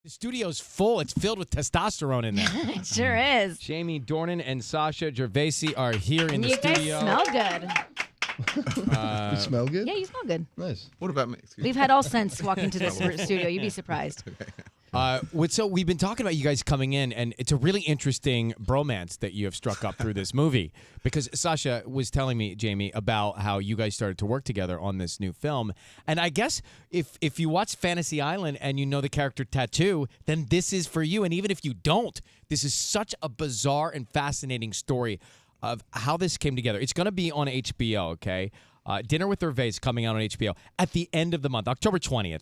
The studio's full. It's filled with testosterone in there. It sure is. Jamie Dornan and Sacha Gervasi are here in the You studio. guys smell good. You smell good? Yeah, you smell good. Nice. What about me? Excuse We've me. had all sense walk into this studio. You'd be surprised. So we've been talking about you guys coming in, and it's a really interesting bromance that you have struck up through this movie. Because Sacha was telling me, Jamie, about how you guys started to work together on this new film. And I guess if you watch Fantasy Island and you know the character Tattoo, then this is for you. And even if you don't, this is such a bizarre and fascinating story of how this came together. It's going to be on HBO, okay? Dinner with Hervé is coming out on HBO at the end of the month, October 20th.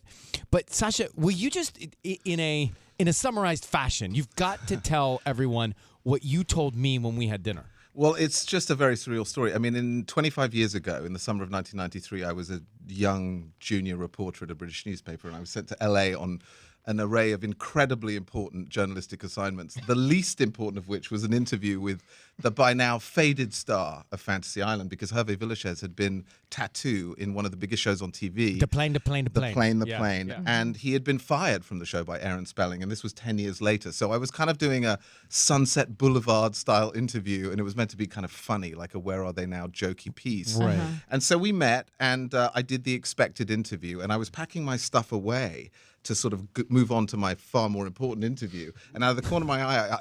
But Sacha, will you just, in a summarized fashion, you've got to tell everyone what you told me when we had dinner. Well, it's just a very surreal story. I mean, 25 years ago, in the summer of 1993, I was a young junior reporter at a British newspaper, and I was sent to LA on an array of incredibly important journalistic assignments, the least important of which was an interview with the by now faded star of Fantasy Island, because Hervé Villechaize had been Tattoo in one of the biggest shows on TV. The plane. Yeah. And he had been fired from the show by Aaron Spelling, and this was 10 years later. So I was kind of doing a Sunset Boulevard style interview, and it was meant to be kind of funny, like a Where Are They Now jokey piece. Right. And so we met, and I did the expected interview, and I was packing my stuff away to sort of move on to my far more important interview. And out of the corner of my eye,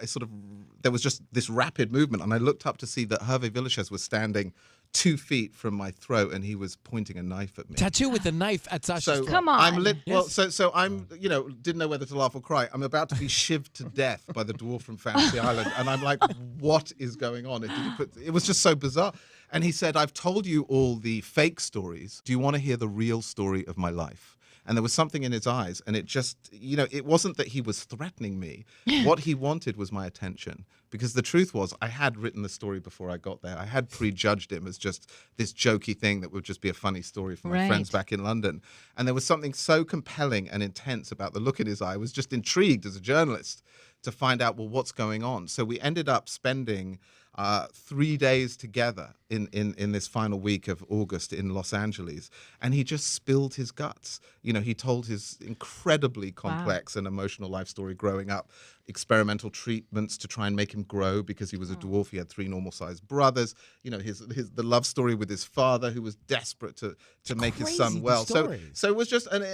there was just this rapid movement, and I looked up to see that Hervé Villechaize was standing 2 feet from my throat, and he was pointing a knife at me. Tattoo with a knife at Sacha's throat. Come on. Well, so I'm, didn't know whether to laugh or cry. I'm about to be shivved to death by the dwarf from Fantasy Island, and I'm like, what is going on? It was just so bizarre. And he said, I've told you all the fake stories. Do you want to hear the real story of my life? And there was something in his eyes, and it just, it wasn't that he was threatening me. What he wanted was my attention. Because the truth was, I had written the story before I got there. I had prejudged him as just this jokey thing that would just be a funny story for my friends back in London. And there was something so compelling and intense about the look in his eye. I was just intrigued as a journalist to find out, well, what's going on? So we ended up spending 3 days together in this final week of August in Los Angeles, and he just spilled his guts. He told his incredibly complex and emotional life story growing up, experimental treatments to try and make him grow because he was a dwarf. He had 3 normal-sized brothers. The love story with his father, who was desperate to make his son well. So it was just, and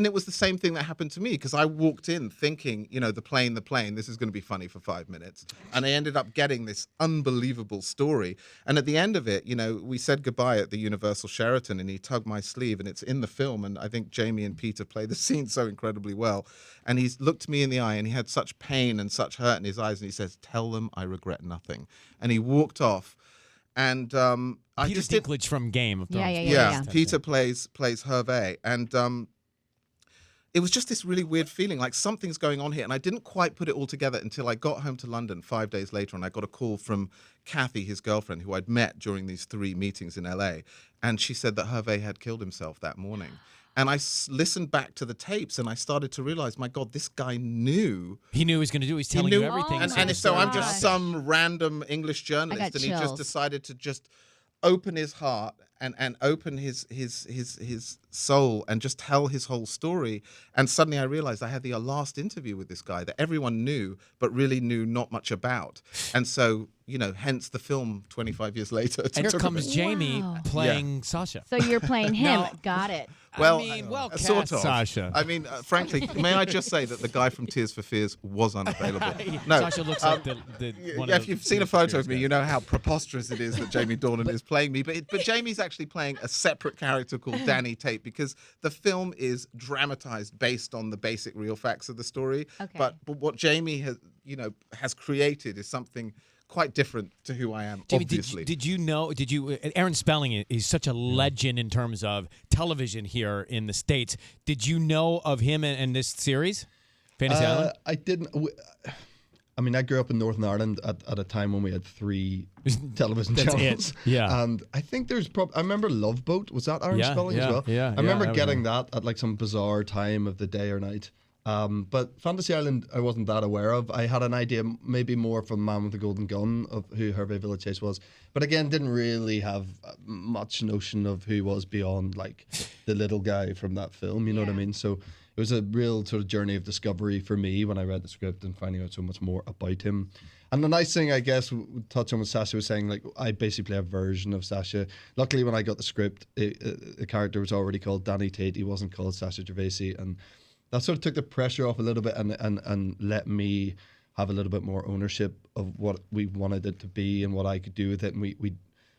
it was the same thing that happened to me, because I walked in thinking, the plane, this is going to be funny for 5 minutes, and I ended up getting this unbelievable story. And at the end of it, we said goodbye at the Universal Sheraton, and he tugged my sleeve, and it's in the film, and I think Jamie and Peter play the scene so incredibly well. And he looked me in the eye, and he had such pain and such hurt in his eyes, and he says, "Tell them I regret nothing." And he walked off. And I Peter just did. Dinklage from Game of Thrones. Yeah. Peter plays Hervé, and it was just this really weird feeling, like something's going on here. And I didn't quite put it all together until I got home to London 5 days later, and I got a call from Kathy, his girlfriend, who I'd met during these 3 meetings in LA. And she said that Hervé had killed himself that morning. And I listened back to the tapes, and I started to realize, my God, this guy knew. He knew what he was going to do. He's telling you everything. And so I'm just some random English journalist, and he just decided to just open his heart and open his soul and just tell his whole story. And suddenly I realized I had the last interview with this guy that everyone knew, but really knew not much about. And so, hence the film 25 years later. And here comes Jamie playing Sacha. So you're playing him. Got it. Well, sort of. Sacha. I mean, frankly, may I just say that the guy from Tears for Fears was unavailable? No, Sacha looks like if you've seen a photo of me, you know how preposterous it is that Jamie Dornan is playing me. But Jamie's actually playing a separate character called Danny Tate, because the film is dramatized based on the basic real facts of the story. Okay. But what Jamie has created is something quite different to who I am, Jamie, obviously. Did you know, Aaron Spelling is such a legend in terms of television here in the States. Did you know of him and this series, Fantasy Island? I didn't. I mean, I grew up in Northern Ireland at a time when we had 3 television channels. Yeah. And I think there's I remember Love Boat. Was that Aaron Spelling as well? Yeah. I remember getting that at like some bizarre time of the day or night. But Fantasy Island, I wasn't that aware of. I had an idea, maybe more from Man with the Golden Gun, of who Hervé Villechaize was. But again, didn't really have much notion of who he was beyond like the little guy from that film. You know what I mean? So it was a real sort of journey of discovery for me when I read the script and finding out so much more about him. And the nice thing, I guess, touch on what Sacha was saying, like I basically have a version of Sacha. Luckily, when I got the script, the character was already called Danny Tate. He wasn't called Sacha Gervasi, and that sort of took the pressure off a little bit and let me have a little bit more ownership of what we wanted it to be and what I could do with it. And we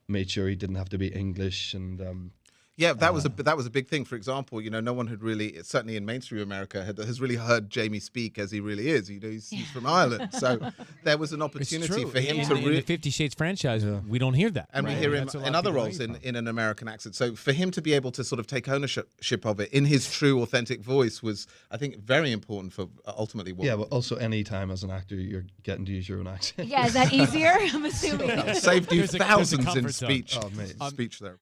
made sure he didn't have to be English and. Yeah, that was a big thing. For example, no one had really, certainly in mainstream America, has really heard Jamie speak as he really is. He's from Ireland, so there was an opportunity for him to in the 50 Shades franchise. We don't hear that, and we hear him in other roles in an American accent. So for him to be able to sort of take ownership of it in his true, authentic voice was, I think, very important for ultimately what. Yeah, but also any time as an actor, you're getting to use your own accent. Yeah, is that easier? I'm assuming. Saved you There's a thousands in comfort zone. speech. Oh, mate. Speech there.